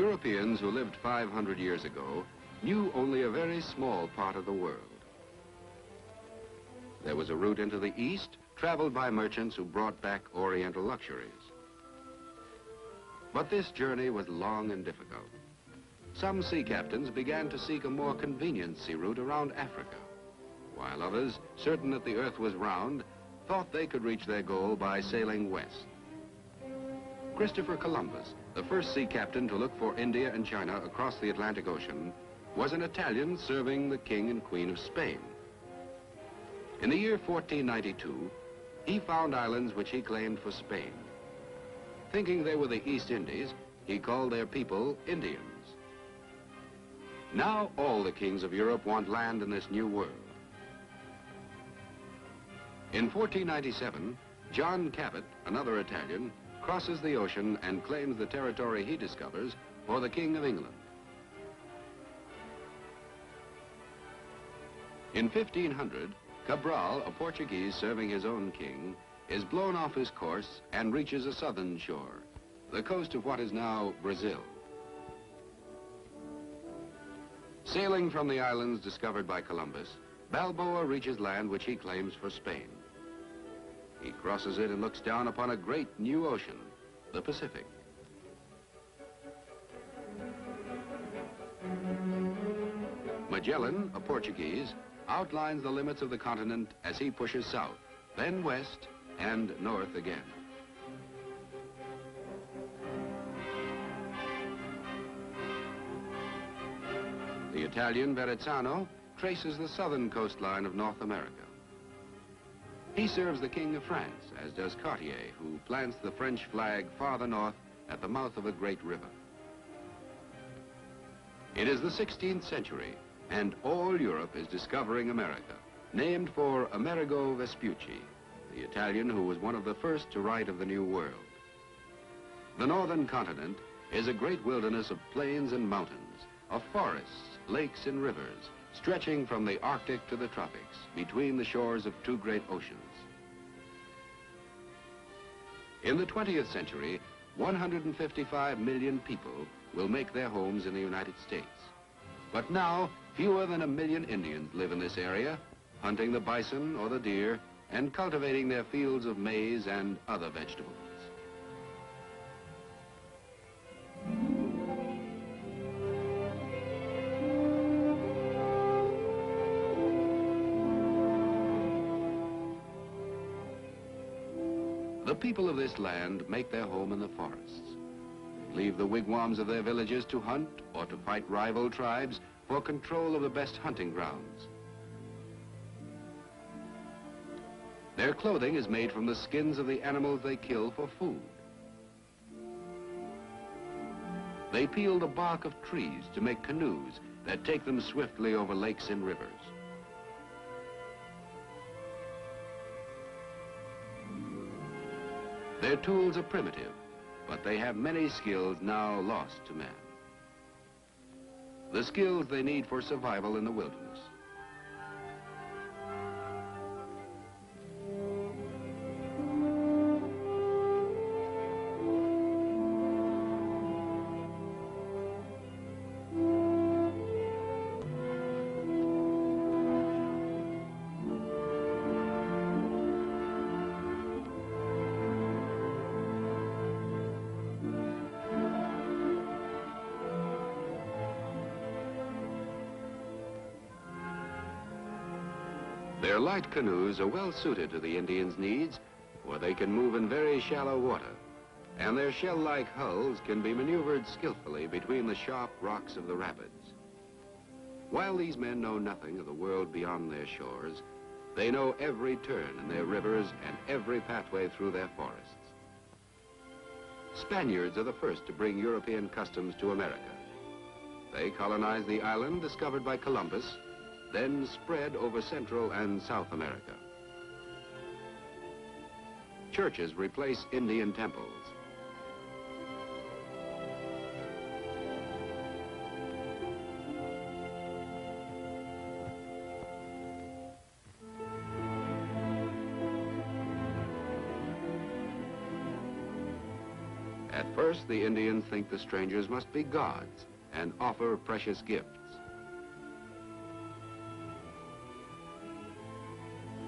Europeans who lived 500 years ago knew only a very small part of the world. There was a route into the East traveled by merchants who brought back Oriental luxuries. But this journey was long and difficult. Some sea captains began to seek a more convenient sea route around Africa, while others, certain that the earth was round, thought they could reach their goal by sailing west. Christopher Columbus, the first sea captain to look for India and China across the Atlantic Ocean, was an Italian serving the King and Queen of Spain. In the year 1492, he found islands which he claimed for Spain. Thinking they were the East Indies, he called their people Indians. Now all the kings of Europe want land in this new world. In 1497, John Cabot, another Italian, crosses the ocean and claims the territory he discovers for the King of England. In 1500, Cabral, a Portuguese serving his own king, is blown off his course and reaches a southern shore, the coast of what is now Brazil. Sailing from the islands discovered by Columbus, Balboa reaches land which he claims for Spain. He crosses it and looks down upon a great new ocean, the Pacific. Magellan, a Portuguese, outlines the limits of the continent as he pushes south, then west, and north again. The Italian Verrazzano traces the southern coastline of North America. He serves the King of France, as does Cartier, who plants the French flag farther north at the mouth of a great river. It is the 16th century, and all Europe is discovering America, named for Amerigo Vespucci, the Italian who was one of the first to write of the New World. The northern continent is a great wilderness of plains and mountains, of forests, lakes and rivers, stretching from the Arctic to the tropics, between the shores of two great oceans. In the 20th century, 155 million people will make their homes in the United States. But now, fewer than 1 million Indians live in this area, hunting the bison or the deer and cultivating their fields of maize and other vegetables. The people of this land make their home in the forests. They leave the wigwams of their villages to hunt or to fight rival tribes for control of the best hunting grounds. Their clothing is made from the skins of the animals they kill for food. They peel the bark of trees to make canoes that take them swiftly over lakes and rivers. Their tools are primitive, but they have many skills now lost to man. The skills they need for survival in the wilderness. Their light canoes are well suited to the Indians' needs, for they can move in very shallow water, and their shell-like hulls can be maneuvered skillfully between the sharp rocks of the rapids. While these men know nothing of the world beyond their shores, they know every turn in their rivers and every pathway through their forests. Spaniards are the first to bring European customs to America. They colonized the island discovered by Columbus, then spread over Central and South America. Churches replace Indian temples. At First, the Indians think the strangers must be gods and offer precious gifts.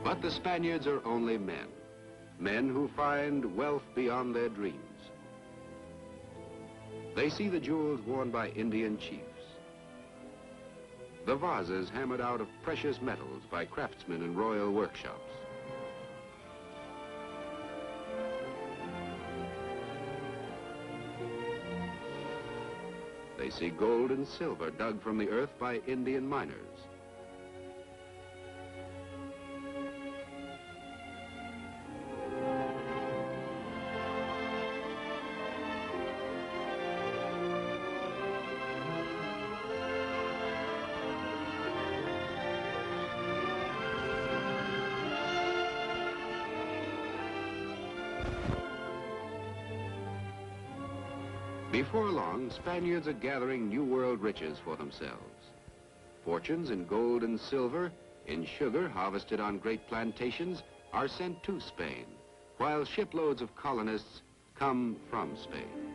But the Spaniards are only men, men who find wealth beyond their dreams. They see the jewels worn by Indian chiefs, the vases hammered out of precious metals by craftsmen in royal workshops. They see gold and silver dug from the earth by Indian miners. Before long, Spaniards are gathering New World riches for themselves. Fortunes in gold and silver, in sugar harvested on great plantations, are sent to Spain, while shiploads of colonists come from Spain.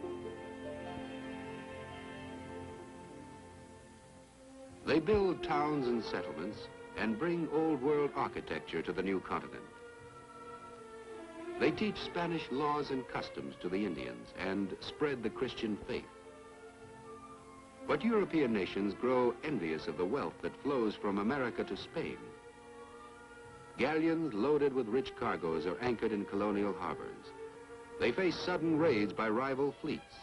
They build towns and settlements and bring old world architecture to the new continent. They teach Spanish laws and customs to the Indians and spread the Christian faith. But European nations grow envious of the wealth that flows from America to Spain. Galleons loaded with rich cargoes are anchored in colonial harbors. They face sudden raids by rival fleets.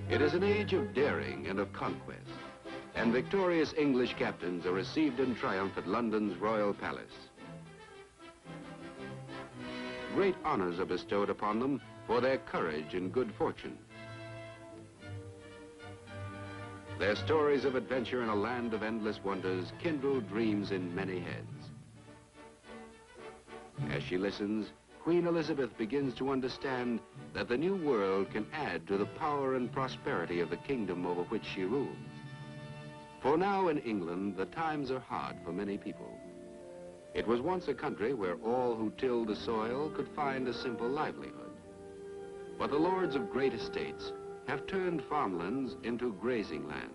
It is an age of daring and of conquest, and victorious English captains are received in triumph at London's Royal Palace. Great honors are bestowed upon them for their courage and good fortune. Their stories of adventure in a land of endless wonders kindle dreams in many heads. As she listens, Queen Elizabeth begins to understand that the new world can add to the power and prosperity of the kingdom over which she rules. For now in England, the times are hard for many people. It was once a country where all who tilled the soil could find a simple livelihood. But the lords of great estates have turned farmlands into grazing lands.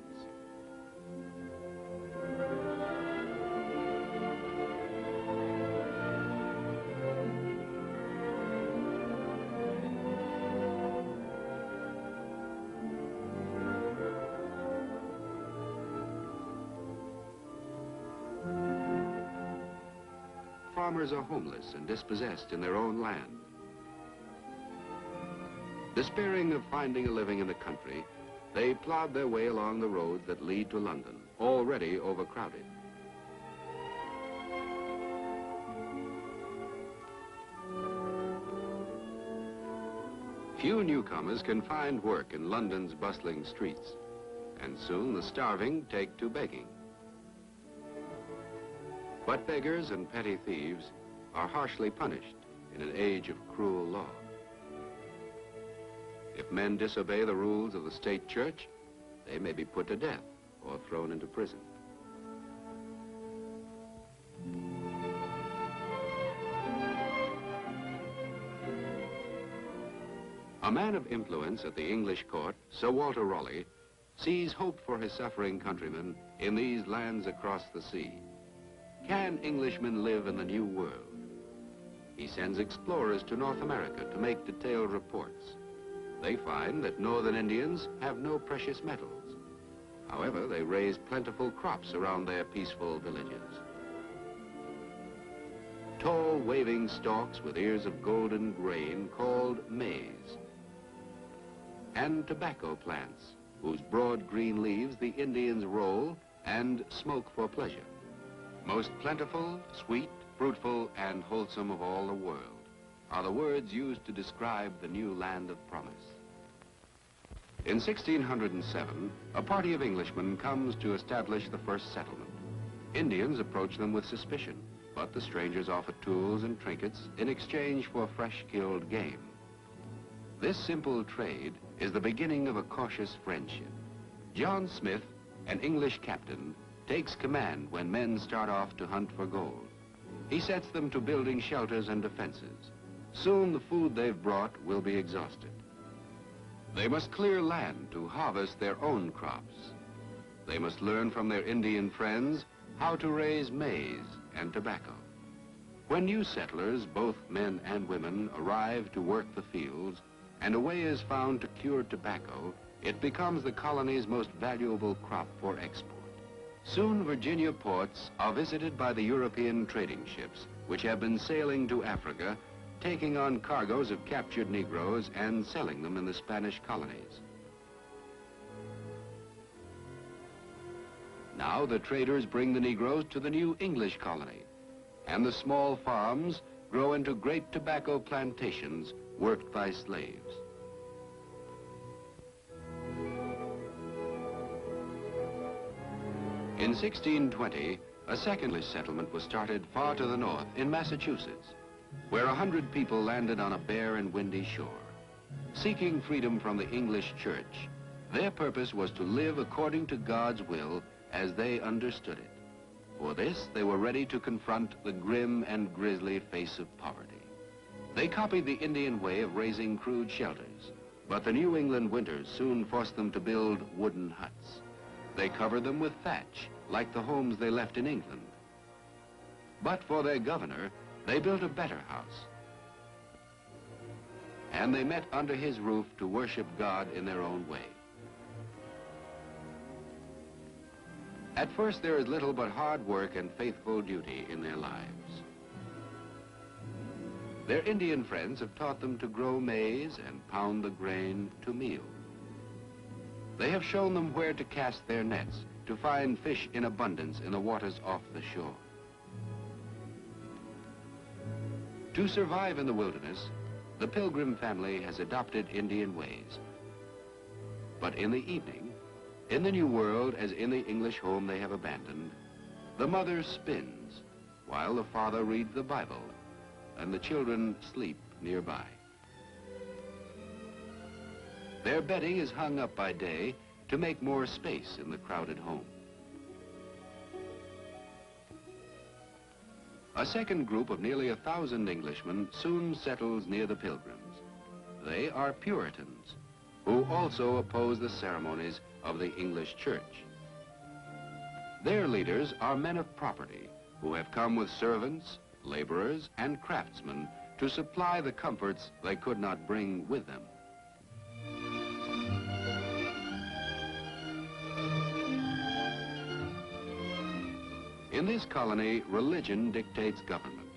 Farmers are homeless and dispossessed in their own land. Despairing of finding a living in the country, they plod their way along the roads that lead to London, already overcrowded. Few newcomers can find work in London's bustling streets, and soon the starving take to begging. But beggars and petty thieves are harshly punished in an age of cruel law. If men disobey the rules of the state church, they may be put to death or thrown into prison. A man of influence at the English court, Sir Walter Raleigh, sees hope for his suffering countrymen in these lands across the sea. Can Englishmen live in the New World? He sends explorers to North America to make detailed reports. They find that northern Indians have no precious metals. However, they raise plentiful crops around their peaceful villages. Tall, waving stalks with ears of golden grain called maize. And tobacco plants, whose broad green leaves the Indians roll and smoke for pleasure. Most plentiful, sweet, fruitful, and wholesome of all the world are the words used to describe the new land of promise. In 1607, a party of Englishmen comes to establish the first settlement. Indians approach them with suspicion, but the strangers offer tools and trinkets in exchange for fresh-killed game. This simple trade is the beginning of a cautious friendship. John Smith, an English captain, takes command when men start off to hunt for gold. He sets them to building shelters and defenses. Soon the food they've brought will be exhausted. They must clear land to harvest their own crops. They must learn from their Indian friends how to raise maize and tobacco. When new settlers, both men and women, arrive to work the fields, and a way is found to cure tobacco, it becomes the colony's most valuable crop for export. Soon Virginia ports are visited by the European trading ships, which have been sailing to Africa, taking on cargoes of captured Negroes and selling them in the Spanish colonies. Now the traders bring the Negroes to the new English colony, and the small farms grow into great tobacco plantations worked by slaves. In 1620, a second settlement was started far to the north in Massachusetts, where 100 people landed on a bare and windy shore. Seeking freedom from the English church, their purpose was to live according to God's will as they understood it. For this, they were ready to confront the grim and grisly face of poverty. They copied the Indian way of raising crude shelters, but the New England winters soon forced them to build wooden huts. They covered them with thatch, like the homes they left in England. But for their governor, they built a better house. And they met under his roof to worship God in their own way. At first, there is little but hard work and faithful duty in their lives. Their Indian friends have taught them to grow maize and pound the grain to meal. They have shown them where to cast their nets to find fish in abundance in the waters off the shore. To survive in the wilderness, the Pilgrim family has adopted Indian ways. But in the evening, in the New World as in the English home they have abandoned, the mother spins while the father reads the Bible and the children sleep nearby. Their bedding is hung up by day to make more space in the crowded home. A second group of nearly 1,000 Englishmen soon settles near the Pilgrims. They are Puritans, who also oppose the ceremonies of the English church. Their leaders are men of property who have come with servants, laborers, and craftsmen to supply the comforts they could not bring with them. In this colony, religion dictates government.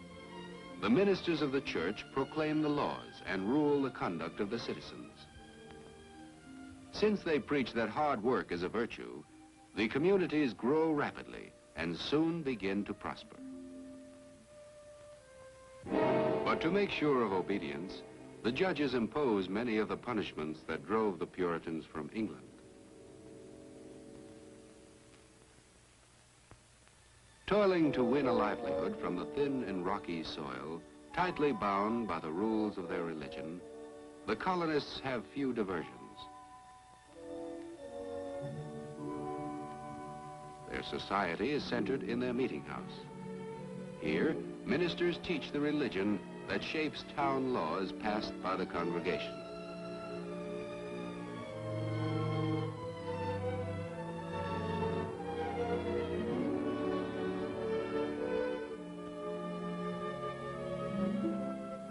The ministers of the church proclaim the laws and rule the conduct of the citizens. Since they preach that hard work is a virtue, the communities grow rapidly and soon begin to prosper. But to make sure of obedience, the judges impose many of the punishments that drove the Puritans from England. Toiling to win a livelihood from the thin and rocky soil, tightly bound by the rules of their religion, the colonists have few diversions. Their society is centered in their meeting house. Here, ministers teach the religion that shapes town laws passed by the congregation.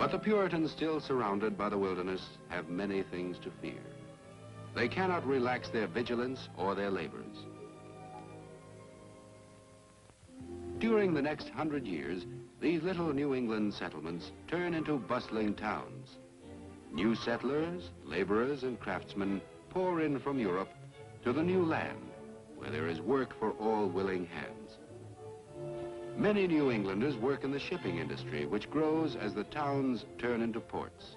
But the Puritans, still surrounded by the wilderness, have many things to fear. They cannot relax their vigilance or their labors. During the next 100 years, these little New England settlements turn into bustling towns. New settlers, laborers, and craftsmen pour in from Europe to the new land, where there is work for all willing hands. Many New Englanders work in the shipping industry, which grows as the towns turn into ports.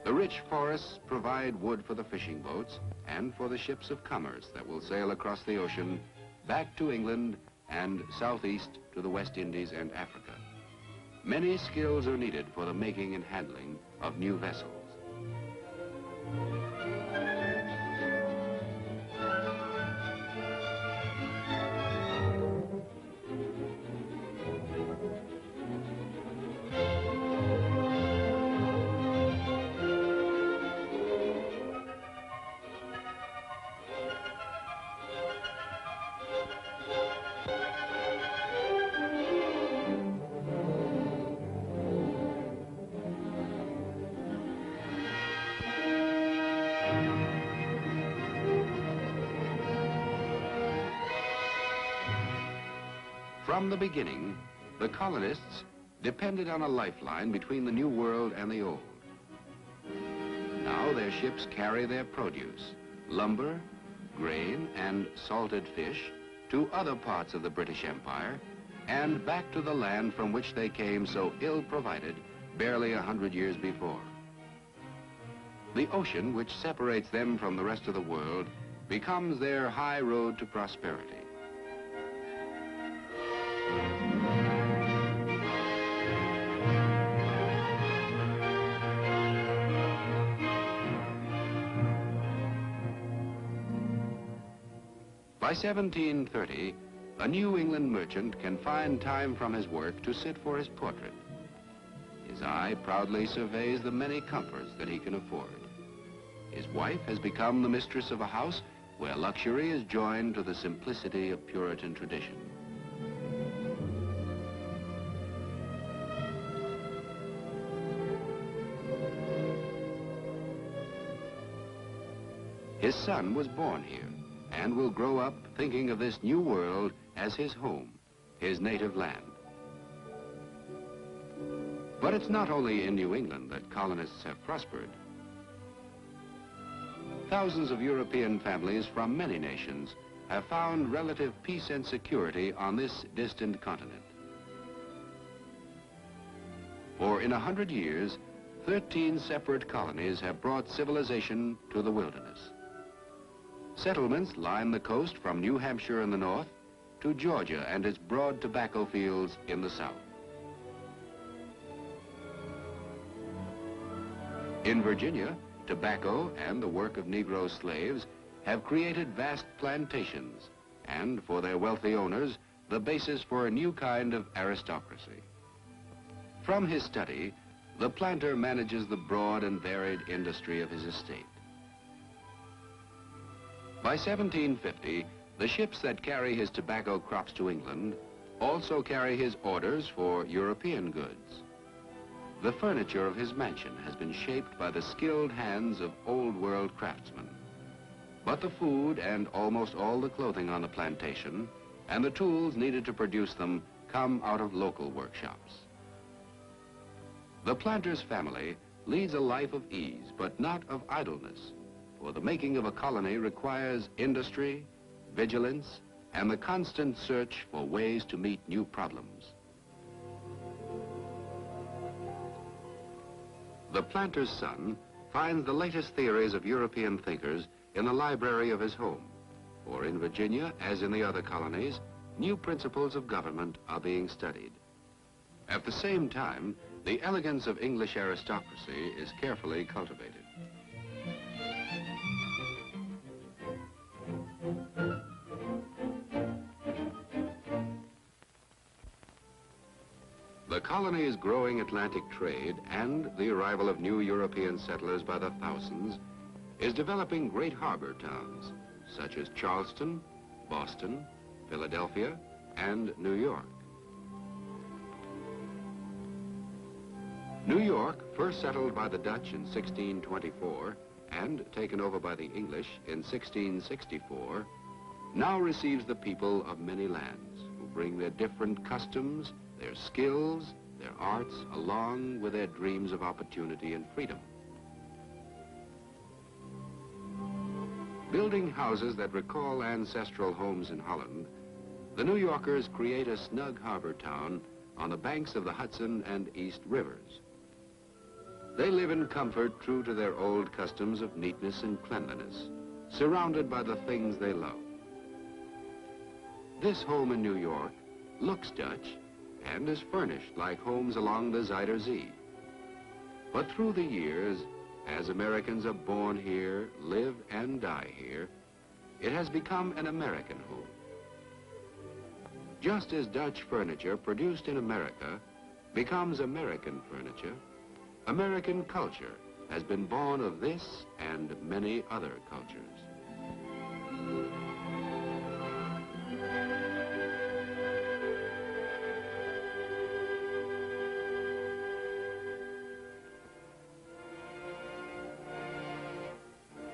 The rich forests provide wood for the fishing boats and for the ships of commerce that will sail across the ocean back to England and southeast to the West Indies and Africa. Many skills are needed for the making and handling of new vessels. From the beginning, the colonists depended on a lifeline between the New World and the Old. Now their ships carry their produce, lumber, grain, and salted fish to other parts of the British Empire and back to the land from which they came so ill-provided barely 100 years before. The ocean, which separates them from the rest of the world, becomes their high road to prosperity. By 1730, a New England merchant can find time from his work to sit for his portrait. His eye proudly surveys the many comforts that he can afford. His wife has become the mistress of a house where luxury is joined to the simplicity of Puritan tradition. His son was born here and will grow up thinking of this new world as his home, his native land. But it's not only in New England that colonists have prospered. Thousands of European families from many nations have found relative peace and security on this distant continent. For in 100 years, 13 separate colonies have brought civilization to the wilderness. Settlements line the coast from New Hampshire in the north to Georgia and its broad tobacco fields in the south. In Virginia, tobacco and the work of Negro slaves have created vast plantations and, for their wealthy owners, the basis for a new kind of aristocracy. From his study, the planter manages the broad and varied industry of his estate. By 1750, the ships that carry his tobacco crops to England also carry his orders for European goods. The furniture of his mansion has been shaped by the skilled hands of old-world craftsmen. But the food and almost all the clothing on the plantation and the tools needed to produce them come out of local workshops. The planter's family leads a life of ease, but not of idleness. For the making of a colony requires industry, vigilance, and the constant search for ways to meet new problems. The planter's son finds the latest theories of European thinkers in the library of his home. For in Virginia, as in the other colonies, new principles of government are being studied. At the same time, the elegance of English aristocracy is carefully cultivated. The colony's growing Atlantic trade and the arrival of new European settlers by the thousands is developing great harbor towns, such as Charleston, Boston, Philadelphia, and New York. New York, first settled by the Dutch in 1624 and taken over by the English in 1664, now receives the people of many lands who bring their different customs, their skills, their arts, along with their dreams of opportunity and freedom. Building houses that recall ancestral homes in Holland, the New Yorkers create a snug harbor town on the banks of the Hudson and East Rivers. They live in comfort true to their old customs of neatness and cleanliness, surrounded by the things they love. This home in New York looks Dutch and is furnished like homes along the Zuider Zee. But through the years, as Americans are born here, live and die here, it has become an American home. Just as Dutch furniture produced in America becomes American furniture, American culture has been born of this and many other cultures.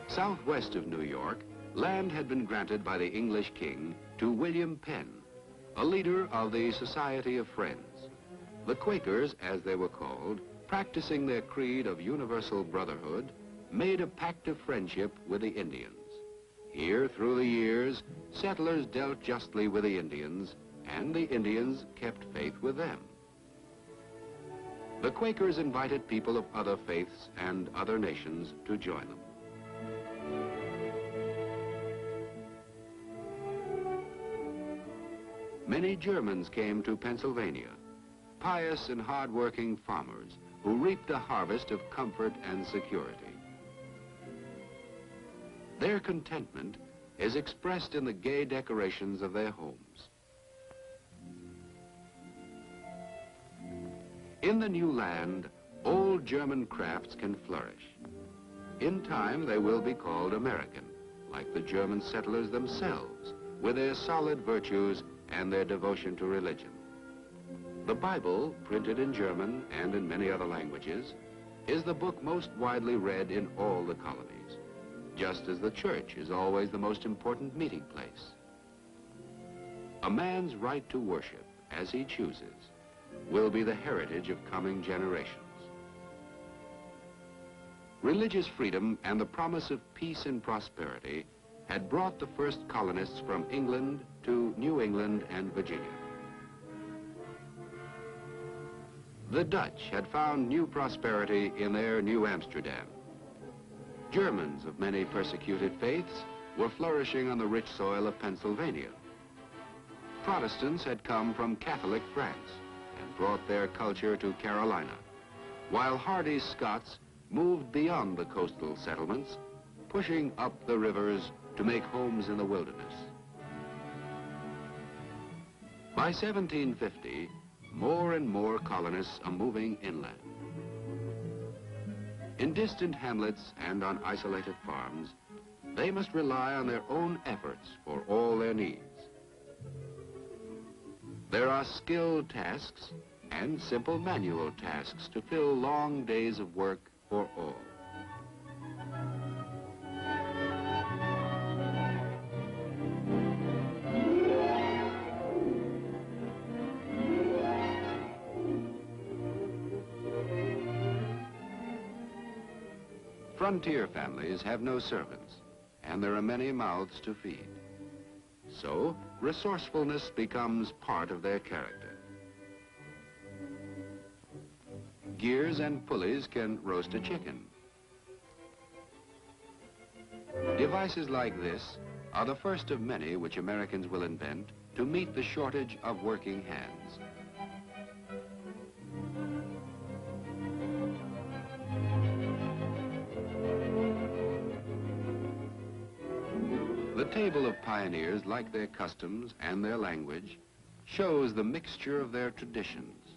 Southwest of New York, land had been granted by the English king to William Penn, a leader of the Society of Friends. The Quakers, as they were called, practicing their creed of universal brotherhood, made a pact of friendship with the Indians. Here, through the years, settlers dealt justly with the Indians, and the Indians kept faith with them. The Quakers invited people of other faiths and other nations to join them. Many Germans came to Pennsylvania, pious and hard-working farmers who reaped a harvest of comfort and security. Their contentment is expressed in the gay decorations of their homes. In the new land, old German crafts can flourish. In time, they will be called American, like the German settlers themselves, with their solid virtues and their devotion to religion. The Bible, printed in German and in many other languages, is the book most widely read in all the colonies, just as the church is always the most important meeting place. A man's right to worship, as he chooses, will be the heritage of coming generations. Religious freedom and the promise of peace and prosperity had brought the first colonists from England to New England and Virginia. The Dutch had found new prosperity in their New Amsterdam. Germans of many persecuted faiths were flourishing on the rich soil of Pennsylvania. Protestants had come from Catholic France and brought their culture to Carolina, while hardy Scots moved beyond the coastal settlements, pushing up the rivers to make homes in the wilderness. By 1750, more and more colonists are moving inland. In distant hamlets and on isolated farms, they must rely on their own efforts for all their needs. There are skilled tasks and simple manual tasks to fill long days of work for all. Frontier families have no servants, and there are many mouths to feed. So, resourcefulness becomes part of their character. Gears and pulleys can roast a chicken. Devices like this are the first of many which Americans will invent to meet the shortage of working hands. The table of pioneers, like their customs and their language, shows the mixture of their traditions.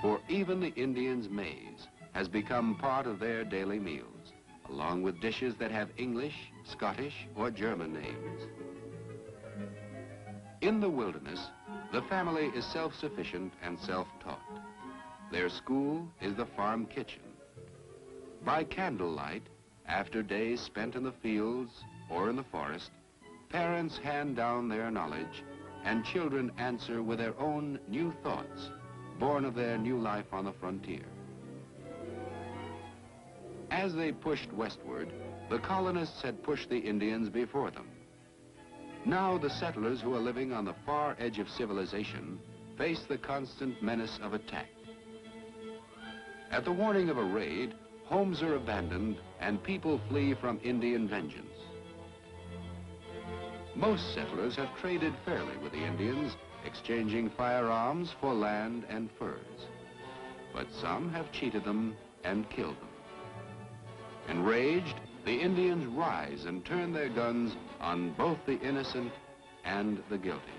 For even the Indians' maize has become part of their daily meals, along with dishes that have English, Scottish, or German names. In the wilderness, the family is self-sufficient and self-taught. Their school is the farm kitchen. By candlelight, after days spent in the fields or in the forest, parents hand down their knowledge, and children answer with their own new thoughts, born of their new life on the frontier. As they pushed westward, the colonists had pushed the Indians before them. Now the settlers who are living on the far edge of civilization face the constant menace of attack. At the warning of a raid, homes are abandoned and people flee from Indian vengeance. Most settlers have traded fairly with the Indians, exchanging firearms for land and furs. But some have cheated them and killed them. Enraged, the Indians rise and turn their guns on both the innocent and the guilty.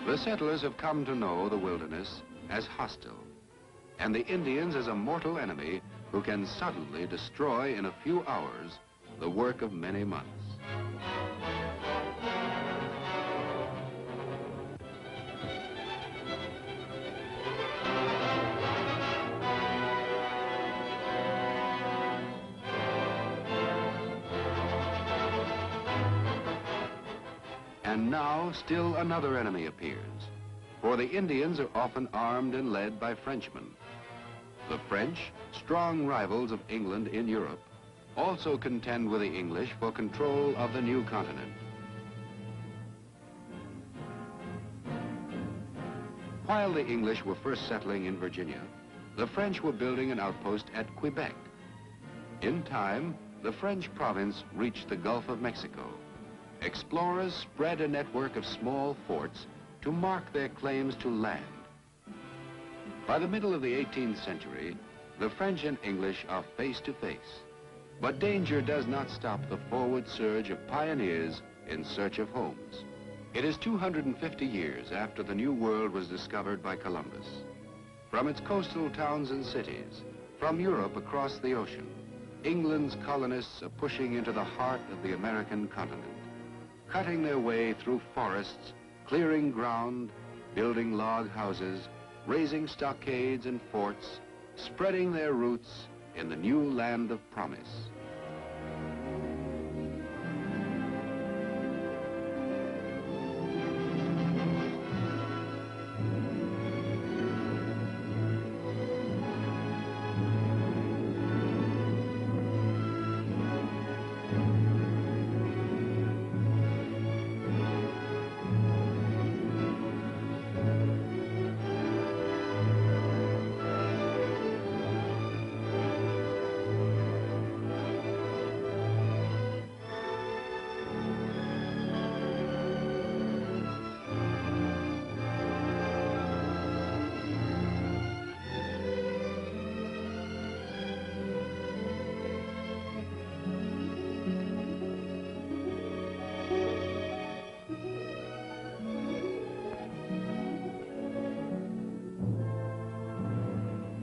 The settlers have come to know the wilderness as hostile, and the Indians as a mortal enemy who can suddenly destroy in a few hours the work of many months. And now, still another enemy appears, for the Indians are often armed and led by Frenchmen. The French, strong rivals of England in Europe, also contend with the English for control of the new continent. While the English were first settling in Virginia, the French were building an outpost at Quebec. In time, the French province reached the Gulf of Mexico. Explorers spread a network of small forts to mark their claims to land. By the middle of the 18th century, the French and English are face to face. But danger does not stop the forward surge of pioneers in search of homes. It is 250 years after the New World was discovered by Columbus. From its coastal towns and cities, from Europe across the ocean, England's colonists are pushing into the heart of the American continent, cutting their way through forests, clearing ground, building log houses, raising stockades and forts, spreading their roots in the new land of promise.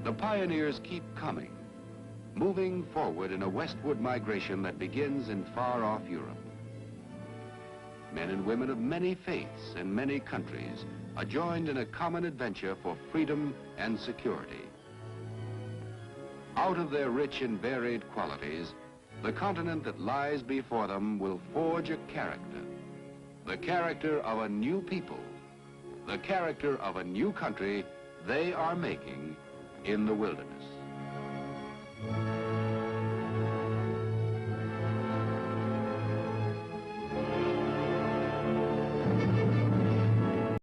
The pioneers keep coming, moving forward in a westward migration that begins in far-off Europe. Men and women of many faiths and many countries are joined in a common adventure for freedom and security. Out of their rich and varied qualities, the continent that lies before them will forge a character, the character of a new people, the character of a new country they are making in the wilderness.